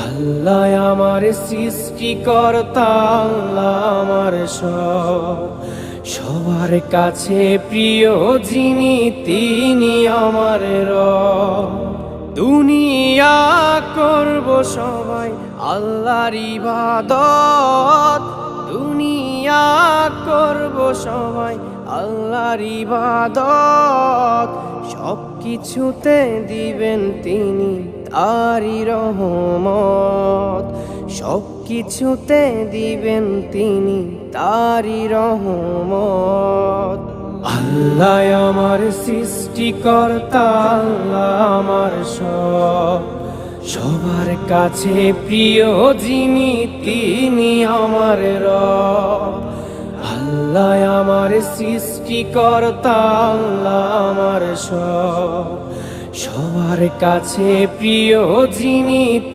আল্লাহ আমার সৃষ্টিকর্তা, আল্লাহ আমার সবার কাছে প্রিয় যিনি, তিনি আমার রব। দুনিয়া করব সবাই আল্লাহর ইবাদত, দুনিয়া করব সবাই আল্লাহর ইবাদত। সব কিছুতে দিবেন তিনি তারি রহমত, সব কিছুতে দিবেন তিনি তারি রহমত। আল্লাহ আমার সৃষ্টিকর্তা, আল্লাহ আমার সবার কাছে প্রিয় যিনি, তিনি আমার রব। আল্লাহ আমার সৃষ্টিকর্তা, আল্লাহ আমার সবার কাছে প্রিয় যিনি।